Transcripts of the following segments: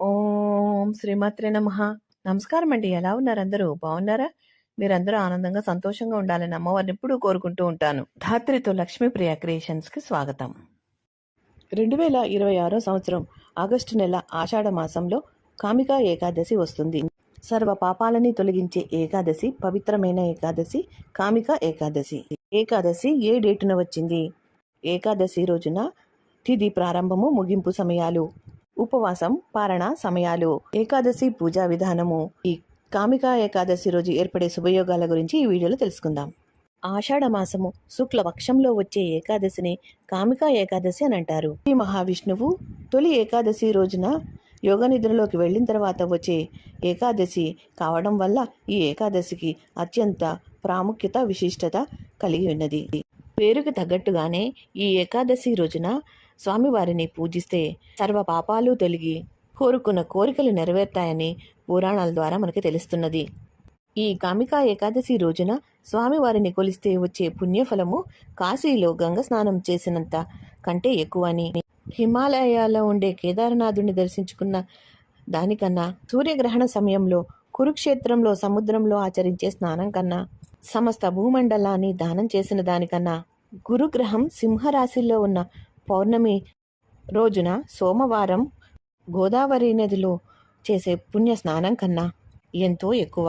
ఓం శ్రీమాత్రే నమః. నమస్కారం అండి. ఎలా ఉన్నారు అందరూ? బాగున్నారా? మీరందరూ ఆనందంగా, సంతోషంగా ఉండాలని అమ్మవారిని ఎప్పుడూ కోరుకుంటూ ఉంటాను. ధాత్రితో లక్ష్మీప్రియ క్రియేషన్స్కి స్వాగతం. 2026 సంవత్సరం ఆగస్టు నెల ఆషాఢ మాసంలో కామికా ఏకాదశి వస్తుంది. సర్వ పాపాలని తొలగించే ఏకాదశి, పవిత్రమైన ఏకాదశి, కామికా ఏకాదశి. ఏకాదశి ఏ డేటున వచ్చింది? ఏకాదశి రోజున తిథి ప్రారంభము, ముగింపు సమయాలు, ఉపవాసం, పారణ సమయాలు, ఏకాదశి పూజా విధానము, ఈ కామికా ఏకాదశి రోజు ఏర్పడే శుభయోగాల గురించి ఈ వీడియోలో తెలుసుకుందాం. ఆషాఢ మాసము శుక్ల పక్షంలో వచ్చే ఏకాదశిని కామికా ఏకాదశి అని అంటారు. శ్రీ మహావిష్ణువు తొలి ఏకాదశి రోజున యోగ నిద్రలోకి వెళ్ళిన తర్వాత వచ్చే ఏకాదశి కావడం వల్ల ఈ ఏకాదశికి అత్యంత ప్రాముఖ్యత, విశిష్టత కలిగి ఉన్నది. పేరుకు తగ్గట్టుగానే ఈ ఏకాదశి రోజున స్వామివారిని పూజిస్తే సర్వ పాపాలు తొలగి కోరుకున్న కోరికలు నెరవేర్తాయని పురాణాల ద్వారా మనకి తెలుస్తున్నది. ఈ కామికా ఏకాదశి రోజున స్వామివారిని కొలిస్తే వచ్చే పుణ్యఫలము కాశీలో గంగ స్నానం చేసినంత కంటే ఎక్కువని, హిమాలయాల్లో ఉండే కేదారనాథుని దర్శించుకున్న దానికన్నా, సూర్యగ్రహణ సమయంలో కురుక్షేత్రంలో సముద్రంలో ఆచరించే స్నానం కన్నా, సమస్త భూమండలాన్ని దానం చేసిన దానికన్నా, గురుగ్రహం సింహరాశిలో ఉన్న పౌర్ణమి రోజున సోమవారం గోదావరి నదిలో చేసే పుణ్య స్నానం కన్నా ఎంతో ఎక్కువ.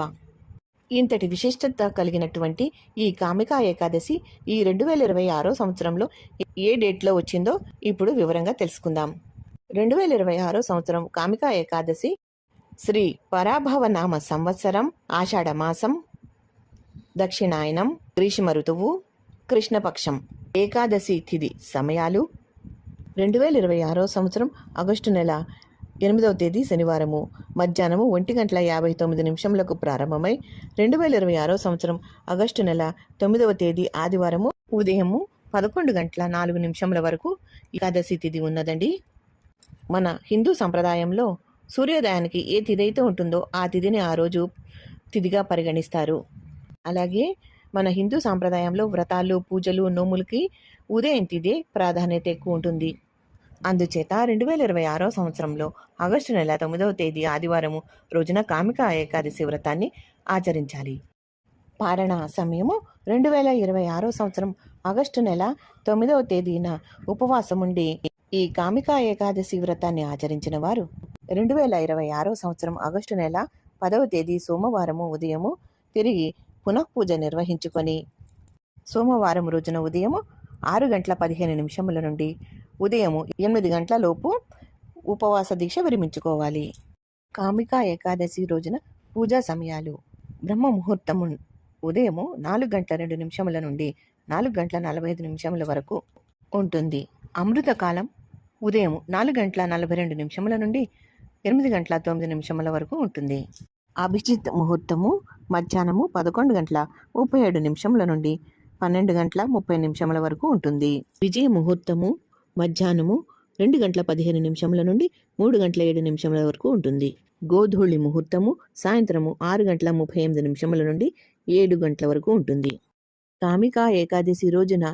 ఇంతటి విశిష్టత కలిగినటువంటి ఈ కామికా ఏకాదశి ఈ 2026 సంవత్సరంలో ఏ డేట్లో వచ్చిందో ఇప్పుడు వివరంగా తెలుసుకుందాం. 2026 సంవత్సరం కామికా ఏకాదశి శ్రీ పరాభవనామ సంవత్సరం, ఆషాఢ మాసం, దక్షిణాయనం, గ్రీష్మ ఋతువు, కృష్ణపక్షం. ఏకాదశి తిథి సమయాలు 2026 సంవత్సరం ఆగస్టు నెల 8వ తేదీ శనివారము మధ్యాహ్నము 1:59 ప్రారంభమై 2026 సంవత్సరం ఆగస్టు నెల 9వ తేదీ ఆదివారము ఉదయము 11:04 వరకు ఏకాదశి తిథి ఉన్నదండి. మన హిందూ సంప్రదాయంలో సూర్యోదయానికి ఏ తిథి అయితే ఉంటుందో ఆ తిథిని ఆ రోజు తిథిగా పరిగణిస్తారు. అలాగే మన హిందూ సాంప్రదాయంలో వ్రతాలు, పూజలు, నోములకి ఉదయం తిథి ప్రాధాన్యత ఎక్కువ ఉంటుంది. అందుచేత 2026 సంవత్సరంలో ఆగస్టు నెల 9వ తేదీ ఆదివారము రోజున కామికా ఏకాదశి వ్రతాన్ని ఆచరించాలి. పారణ సమయము 2026 సంవత్సరం ఆగస్టు నెల 9వ తేదీన ఉపవాసం ఉండి ఈ కామికా ఏకాదశి వ్రతాన్ని ఆచరించిన వారు 2026 సంవత్సరం ఆగస్టు నెల 10వ తేదీ సోమవారము ఉదయము తిరిగి పునఃపూజ నిర్వహించుకొని సోమవారం రోజున ఉదయం 6:15 నుండి ఉదయం 8 గంటల లోపు ఉపవాస దీక్ష విరమించుకోవాలి. కామికా ఏకాదశి రోజున పూజా సమయాలు బ్రహ్మ ముహూర్తము ఉదయం 4:02 నుండి 4:45 వరకు ఉంటుంది. అమృతకాలం ఉదయం 4:42 నుండి 8:09 వరకు ఉంటుంది. అభిజిత్ ముహూర్తము మధ్యాహ్నము 11:37 నుండి 12:30 వరకు ఉంటుంది. విజయ ముహూర్తము మధ్యాహ్నము 2:15 నుండి 3:07 వరకు ఉంటుంది. గోధూళి ముహూర్తము సాయంత్రము 6:38 నుండి 7 గంటల వరకు ఉంటుంది. కామికా ఏకాదశి రోజున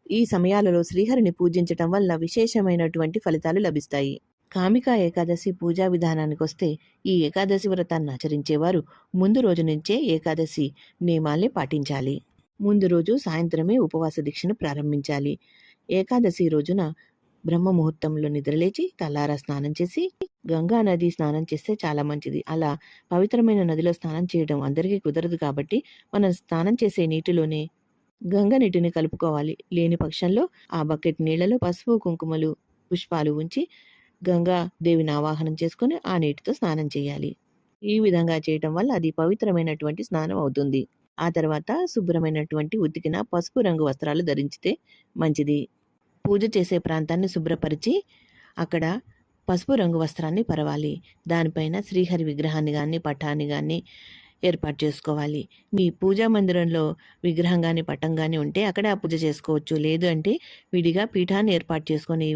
ఈ సమయాలలో శ్రీహరిని పూజించటం వల్ల విశేషమైనటువంటి ఫలితాలు లభిస్తాయి. కామికా ఏకాదశి పూజా విధానానికి వస్తే ఈ ఏకాదశి వ్రతాన్ని ఆచరించేవారు ముందు రోజు నుంచే ఏకాదశి నియమాల్ని పాటించాలి. ముందు రోజు సాయంత్రమే ఉపవాస దీక్షను ప్రారంభించాలి. ఏకాదశి రోజున బ్రహ్మ ముహూర్తంలో నిద్రలేచి తలారా స్నానం చేసి గంగా నది స్నానం చేస్తే చాలా మంచిది. అలా పవిత్రమైన నదిలో స్నానం చేయడం అందరికీ కుదరదు కాబట్టి మనం స్నానం చేసే నీటిలోనే గంగ నీటిని కలుపుకోవాలి. లేని పక్షంలో ఆ బకెట్ నీళ్లలో పసుపు, కుంకుమలు, పుష్పాలు ఉంచి గంగా దేవిని ఆవాహనం చేసుకుని ఆ నీటితో స్నానం చేయాలి. ఈ విధంగా చేయటం వల్ల అది పవిత్రమైనటువంటి స్నానం అవుతుంది. ఆ తర్వాత శుభ్రమైనటువంటి ఉతికిన పసుపు రంగు వస్త్రాలు ధరించితే మంచిది. పూజ చేసే ప్రాంతాన్ని శుభ్రపరిచి అక్కడ పసుపు రంగు వస్త్రాన్ని పరవాలి. దానిపైన శ్రీహరి విగ్రహాన్ని కానీ పటాన్ని కానీ ఏర్పాటు చేసుకోవాలి. మీ పూజా మందిరంలో విగ్రహం కానీ పటం కానీ ఉంటే అక్కడే ఆ పూజ చేసుకోవచ్చు. లేదు అంటే విడిగా పీఠాన్ని ఏర్పాటు చేసుకొని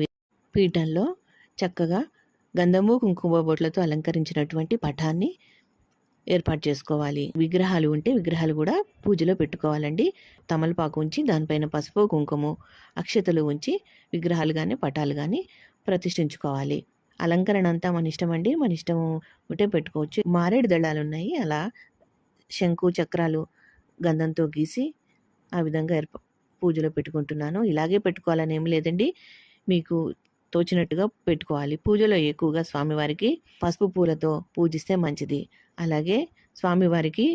పీఠంలో చక్కగా గంధము, కుంకుమ బొట్లతో అలంకరించినటువంటి పటాన్ని ఏర్పాటు చేసుకోవాలి. విగ్రహాలు ఉంటే విగ్రహాలు కూడా పూజలో పెట్టుకోవాలండి. తమలపాకు ఉంచి దానిపైన పసుపు, కుంకుమ, అక్షతలు ఉంచి విగ్రహాలు కానీ పటాలు కానీ ప్రతిష్ఠించుకోవాలి. అలంకరణ అంతా మన ఇష్టం అండి. మన ఇష్టం ఉంటే పెట్టుకోవచ్చు. మారేడు దళాలు ఉన్నాయి. అలా శంకు చక్రాలు గంధంతో గీసి ఆ విధంగా పూజలో పెట్టుకుంటున్నాను. ఇలాగే పెట్టుకోవాలని ఏం లేదండి. మీకు తోచినట్టుగా పెట్టుకోవాలి. పూజలో ఎక్కువగా స్వామివారికి పసుపు పూలతో పూజిస్తే మంచిది. అలాగే స్వామివారికి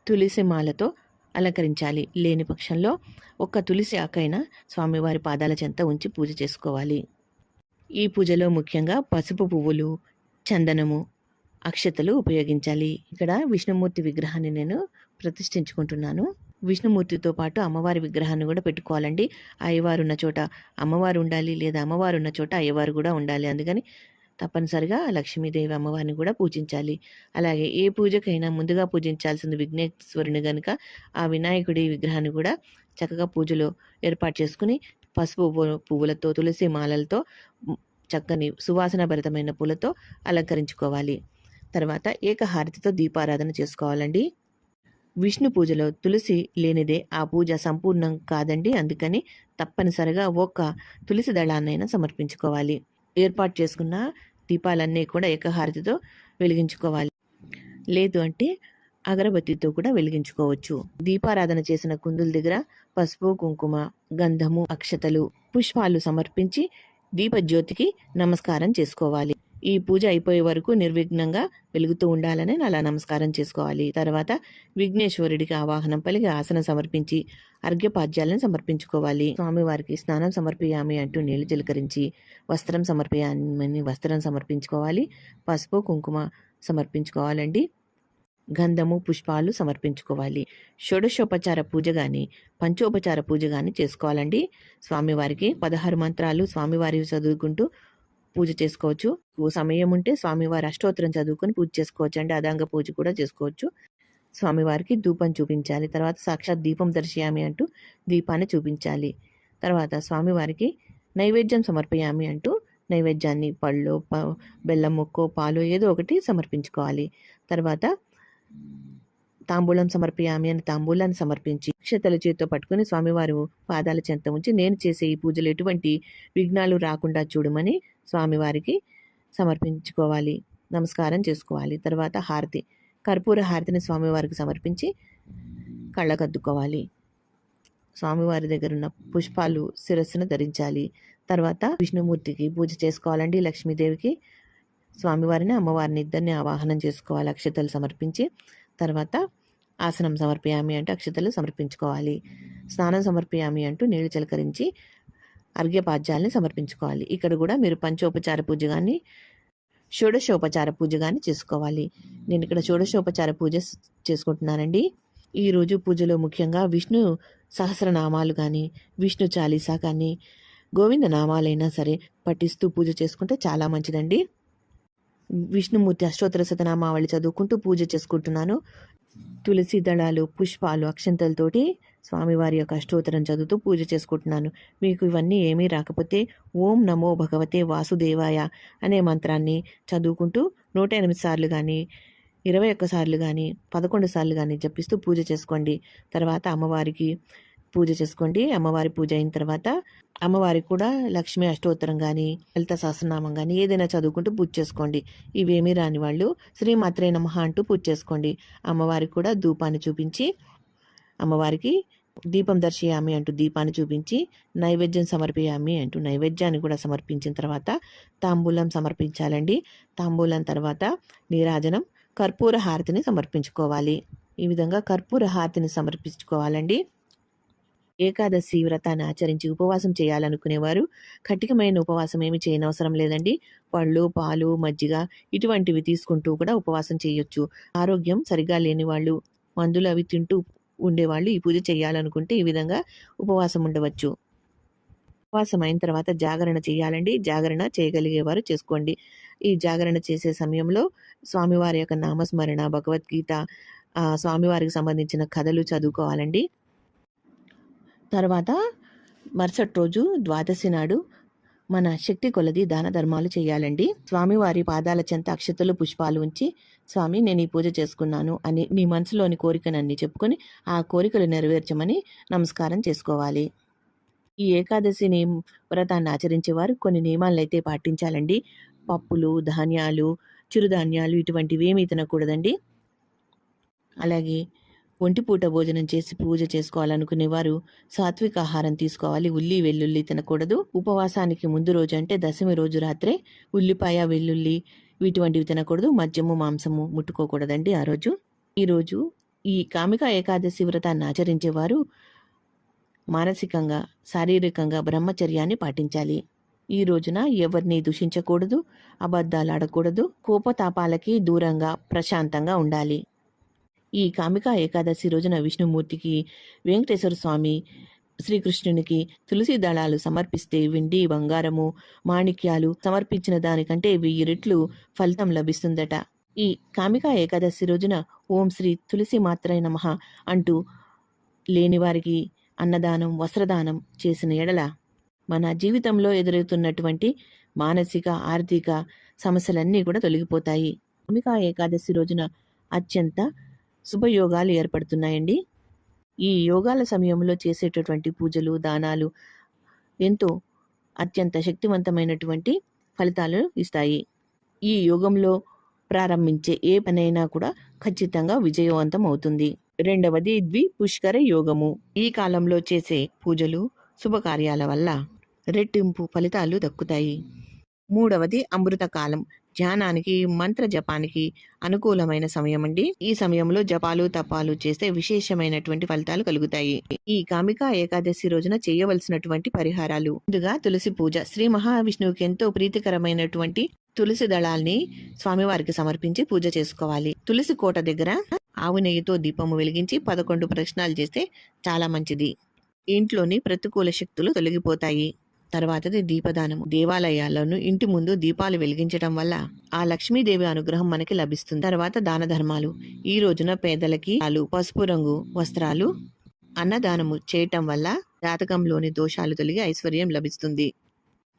తులసి మాలతో అలంకరించాలి. లేని పక్షంలో ఒక్క తులసి ఆకైనా స్వామివారి పాదాల చెంత ఉంచి పూజ చేసుకోవాలి. ఈ పూజలో ముఖ్యంగా పసుపు పువ్వులు, చందనము, అక్షతలు ఉపయోగించాలి. ఇక్కడ విష్ణుమూర్తి విగ్రహాన్ని నేను ప్రతిష్ఠించుకుంటున్నాను. విష్ణుమూర్తితో పాటు అమ్మవారి విగ్రహాన్ని కూడా పెట్టుకోవాలండి. అయ్యవారు ఉన్న చోట అమ్మవారు ఉండాలి, లేదా అమ్మవారు ఉన్న చోట అయ్యవారు కూడా ఉండాలి. అందుకని తప్పనిసరిగా లక్ష్మీదేవి అమ్మవారిని కూడా పూజించాలి. అలాగే ఏ పూజకైనా ముందుగా పూజించాల్సింది విఘ్నేశ్వరుని గనుక ఆ వినాయకుడి విగ్రహాన్ని కూడా చక్కగా పూజలో ఏర్పాటు చేసుకుని పసుపు పువ్వులతో, తులసి మాలలతో, చక్కని సువాసన భరితమైన పూలతో అలంకరించుకోవాలి. తర్వాత ఏకహారతితో దీపారాధన చేసుకోవాలండి. విష్ణు పూజలో తులసి లేనిదే ఆ పూజ సంపూర్ణం కాదండి. అందుకని తప్పనిసరిగా ఒక్క తులసి దళాన్నైనా సమర్పించుకోవాలి. ఏర్పాటు చేసుకున్న దీపాలన్నీ కూడా ఏకహారతితో వెలిగించుకోవాలి. లేదు అంటే అగరబత్తితో కూడా వెలిగించుకోవచ్చు. దీపారాధన చేసిన కుందుల దగ్గర పసుపు, కుంకుమ, గంధము, అక్షతలు, పుష్పాలు సమర్పించి దీపజ్యోతికి నమస్కారం చేసుకోవాలి. ఈ పూజ అయిపోయే వరకు నిర్విఘ్నంగా వెలుగుతూ ఉండాలని అలా నమస్కారం చేసుకోవాలి. తర్వాత విఘ్నేశ్వరుడికి ఆవాహనం పలికి ఆసనం సమర్పించి అర్ఘ్యపాద్యాలను సమర్పించుకోవాలి. స్వామివారికి స్నానం సమర్పయామి అంటూ నీళ్లు చిలకరించి వస్త్రం సమర్పయామని వస్త్రం సమర్పించుకోవాలి. పసుపు, కుంకుమ సమర్పించుకోవాలండి. గంధము, పుష్పాలు సమర్పించుకోవాలి. షోడశోపచార పూజ కానీ పంచోపచార పూజ కానీ చేసుకోవాలండి. స్వామివారికి 16 మంత్రాలు స్వామివారి చదువుకుంటూ పూజ చేసుకోవచ్చు. సమయం ఉంటే స్వామివారి అష్టోత్తరం చదువుకొని పూజ చేసుకోవచ్చు అండి. అదాంగ పూజ కూడా చేసుకోవచ్చు. స్వామివారికి ధూపం చూపించాలి. తర్వాత సాక్షాత్ దీపం దర్శయామి అంటూ దీపాన్ని చూపించాలి. తర్వాత స్వామివారికి నైవేద్యం సమర్పయామి అంటూ నైవేద్యాన్ని పళ్ళు, బెల్లం ముక్కో, పాలు ఏదో ఒకటి సమర్పించుకోవాలి. తర్వాత తాంబూలం సమర్పయామి అని తాంబూలాన్ని సమర్పించి అక్షతల చేతితో పట్టుకుని స్వామివారు పాదాల చెంత ఉంచి నేను చేసే ఈ పూజలు ఎటువంటి విఘ్నాలు రాకుండా చూడమని స్వామివారికి సమర్పించుకోవాలి. నమస్కారం చేసుకోవాలి. తర్వాత హారతి, కర్పూర హారతిని స్వామివారికి సమర్పించి కళ్ళకద్దుకోవాలి. స్వామివారి దగ్గర ఉన్న పుష్పాలు శిరస్సును ధరించాలి. తర్వాత విష్ణుమూర్తికి పూజ చేసుకోవాలండి. లక్ష్మీదేవికి, స్వామివారిని, అమ్మవారిని ఇద్దరిని ఆవాహనం చేసుకోవాలి అక్షతలు సమర్పించి. తర్వాత ఆసనం సమర్పయామి అంటే అక్షతలు సమర్పించుకోవాలి. స్నానం సమర్పయామి అంటూ నీళ్లు చిలకరించి అర్ఘ్యపాద్యాలని సమర్పించుకోవాలి. ఇక్కడ కూడా మీరు పంచోపచార పూజ కానీ షోడశోపచార పూజ కానీ చేసుకోవాలి. నేను ఇక్కడ షోడశోపచార పూజ చేసుకుంటున్నానండి. ఈరోజు పూజలో ముఖ్యంగా విష్ణు సహస్రనామాలు కానీ, విష్ణు చాలీసా కానీ, గోవింద నామాలైనా సరే పఠిస్తూ పూజ చేసుకుంటే చాలా మంచిదండి. విష్ణుమూర్తి అష్టోత్తర శతనామావళి చదువుకుంటూ పూజ చేసుకుంటున్నాను. తులసి దళాలు, పుష్పాలు, అక్షంతలతోటి స్వామివారి యొక్క అష్టోత్తరం చదువుతూ పూజ చేసుకుంటున్నాను. మీకు ఇవన్నీ ఏమీ రాకపోతే ఓం నమో భగవతే వాసుదేవాయ అనే మంత్రాన్ని చదువుకుంటూ 108 సార్లు కానీ, 21 సార్లు కానీ, 11 సార్లు కానీ జపిస్తూ పూజ చేసుకోండి. తర్వాత అమ్మవారికి పూజ చేసుకోండి. అమ్మవారి పూజ అయిన తర్వాత అమ్మవారికి కూడా లక్ష్మీ అష్టోత్తరం కానీ, లలిత సహస్రనామం కానీ ఏదైనా చదువుకుంటూ పూజ చేసుకోండి. ఇవేమీ రాని వాళ్ళు శ్రీమాత్రే నమః అంటూ పూజ చేసుకోండి. అమ్మవారికి కూడా ధూపాన్ని చూపించి అమ్మవారికి దీపం దర్శయామి అంటూ దీపాన్ని చూపించి నైవేద్యం సమర్పయామి అంటూ నైవేద్యాన్ని కూడా సమర్పించిన తర్వాత తాంబూలం సమర్పించాలండి. తాంబూలం తర్వాత నీరాజనం, కర్పూర హారతిని సమర్పించుకోవాలి. ఈ విధంగా కర్పూర హారతిని సమర్పించుకోవాలండి. ఏకాదశి వ్రతాన్ని ఆచరించి ఉపవాసం చేయాలనుకునేవారు కఠినమైన ఉపవాసం ఏమి చేయనవసరం లేదండి. పళ్ళు, పాలు, మజ్జిగ ఇటువంటివి తీసుకుంటూ కూడా ఉపవాసం చేయొచ్చు. ఆరోగ్యం సరిగా లేని వాళ్ళు, మందులు అవి తింటూ ఉండేవాళ్ళు ఈ పూజ చేయాలనుకుంటే ఈ విధంగా ఉపవాసం ఉండవచ్చు. ఉపవాసం అయిన తర్వాత జాగరణ చేయాలండి. జాగరణ చేయగలిగేవారు చేసుకోండి. ఈ జాగరణ చేసే సమయంలో స్వామివారి యొక్క నామస్మరణ, భగవద్గీత, స్వామివారికి సంబంధించిన కథలు చదువుకోవాలండి. తర్వాత మరుసటి రోజు ద్వాదశి నాడు మన శక్తి కొలది దాన ధర్మాలు చేయాలండి. స్వామివారి పాదాల చెంత అక్షతలు, పుష్పాలు ఉంచి స్వామి నేను ఈ పూజ చేసుకున్నాను అని మీ మనసులోని కోరికనన్నీ చెప్పుకొని ఆ కోరికలు నెరవేర్చమని నమస్కారం చేసుకోవాలి. ఈ ఏకాదశి వ్రతాన్ని ఆచరించేవారు కొన్ని నియమాలను అయితే పాటించాలండి. పప్పులు, ధాన్యాలు, చిరుధాన్యాలు ఇటువంటివి ఏమీ తినకూడదండి. అలాగే ఒంటిపూట భోజనం చేసి పూజ చేసుకోవాలనుకునేవారు సాత్విక ఆహారం తీసుకోవాలి. ఉల్లి, వెల్లుల్లి తినకూడదు. ఉపవాసానికి ముందు రోజు అంటే దశమి రోజు రాత్రే ఉల్లిపాయ, వెల్లుల్లి ఇటువంటివి తినకూడదు. మద్యము, మాంసము ముట్టుకోకూడదండి ఆ రోజు. ఈరోజు ఈ కామిక ఏకాదశి వ్రతాన్ని ఆచరించేవారు మానసికంగా, శారీరకంగా బ్రహ్మచర్యాన్ని పాటించాలి. ఈ రోజున ఎవరిని దూషించకూడదు, అబద్ధాలు ఆడకూడదు, కోపతాపాలకి దూరంగా ప్రశాంతంగా ఉండాలి. ఈ కామిక ఏకాదశి రోజున విష్ణుమూర్తికి, వెంకటేశ్వర స్వామి, శ్రీకృష్ణునికి తులసి దళాలు సమర్పిస్తే వెండి, బంగారము, మాణిక్యాలు సమర్పించిన దానికంటే 1000 రెట్లు ఫలితం లభిస్తుందట. ఈ కామిక ఏకాదశి రోజున ఓం శ్రీ తులసి మాత్రై నమః అంటూ లేనివారికి అన్నదానం, వస్త్రదానం చేసిన ఎడల మన జీవితంలో ఎదురవుతున్నటువంటి మానసిక, ఆర్థిక సమస్యలన్నీ కూడా తొలగిపోతాయి. కామిక ఏకాదశి రోజున అత్యంత శుభయోగాలు ఏర్పడుతున్నాయండి. ఈ యోగాల సమయంలో చేసేటటువంటి పూజలు, దానాలు ఎంతో అత్యంత శక్తివంతమైనటువంటి ఫలితాలను ఇస్తాయి. ఈ యోగంలో ప్రారంభించే ఏ పనైనా కూడా ఖచ్చితంగా విజయవంతం అవుతుంది. రెండవది పుష్కర యోగము. ఈ కాలంలో చేసే పూజలు, శుభకార్యాల వల్ల రెట్టింపు ఫలితాలు దక్కుతాయి. మూడవది అమృతకాలం. ధ్యానానికి, మంత్ర జపానికి అనుకూలమైన సమయం అండి. ఈ సమయంలో జపాలు, తపాలు చేస్తే విశేషమైనటువంటి ఫలితాలు కలుగుతాయి. ఈ కామిక ఏకాదశి రోజున చేయవలసినటువంటి పరిహారాలు. ముందుగా తులసి పూజ. శ్రీ మహావిష్ణువుకి ఎంతో ప్రీతికరమైనటువంటి తులసి దళాల్ని స్వామివారికి సమర్పించి పూజ చేసుకోవాలి. తులసి కోట దగ్గర ఆవు నెయ్యితో దీపము వెలిగించి 11 ప్రదక్షిణాలు చేస్తే చాలా మంచిది. ఇంట్లోని ప్రతికూల శక్తులు తొలగిపోతాయి. తర్వాతది దీపదానము. దేవాలయాలను ఇంటి ముందు దీపాలు వెలిగించడం వల్ల ఆ లక్ష్మీదేవి అనుగ్రహం మనకి లభిస్తుంది. తర్వాత దాన ధర్మాలు. ఈ రోజున పేదలకి పసుపు రంగు వస్త్రాలు, అన్నదానము చేయటం వల్ల జాతకంలోని దోషాలు తొలగి ఐశ్వర్యం లభిస్తుంది.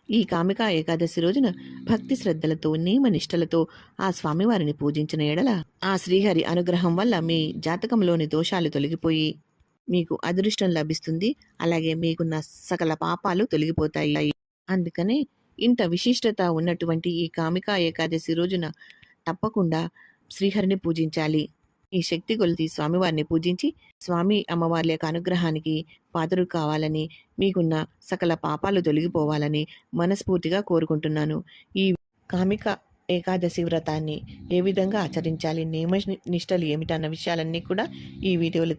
ఈ కామిక ఏకాదశి రోజున భక్తి శ్రద్ధలతో, నియమ నిష్టలతో ఆ స్వామివారిని పూజించిన ఎడల ఆ శ్రీహరి అనుగ్రహం వల్ల మీ జాతకంలోని దోషాలు తొలగిపోయి మీకు అదృష్టం లభిస్తుంది. అలాగే మీకున్న సకల పాపాలు తొలగిపోతాయి. అందుకనే ఇంత విశిష్టత ఉన్నటువంటి ఈ కామిక ఏకాదశి రోజున తప్పకుండా శ్రీహరిని పూజించాలి. ఈ శక్తి కొలిది స్వామివారిని పూజించి స్వామి అమ్మవార్ల యొక్క అనుగ్రహానికి పాత్రులు కావాలని, మీకున్న సకల పాపాలు తొలగిపోవాలని మనస్ఫూర్తిగా కోరుకుంటున్నాను. ఈ కామిక ఏకాదశి వ్రతాన్ని ఏ విధంగా ఆచరించాలి, నియమ నిష్టలు ఏమిటన్న విషయాలన్నీ కూడా ఈ వీడియోలో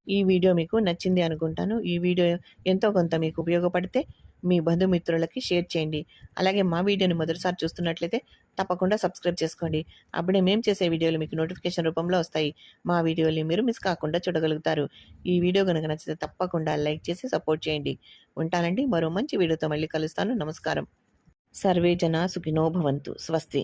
ఈ వీడియో మీకు నచ్చింది అనుకుంటాను. ఈ వీడియో ఎంతో కొంత మీకు ఉపయోగపడితే మీ బంధుమిత్రులకి షేర్ చేయండి. అలాగే మా వీడియోని మొదటిసారి చూస్తున్నట్లయితే తప్పకుండా సబ్స్క్రైబ్ చేసుకోండి. అప్పుడే మేము చేసే వీడియోలు మీకు నోటిఫికేషన్ రూపంలో వస్తాయి. మా వీడియోని మీరు మిస్ కాకుండా చూడగలుగుతారు. ఈ వీడియో కనుక నచ్చితే తప్పకుండా లైక్ చేసి సపోర్ట్ చేయండి. ఉంటానండి. మరో మంచి వీడియోతో మళ్ళీ కలుస్తాను. నమస్కారం. సర్వే జనా సుఖినో భవంతు. స్వస్తి.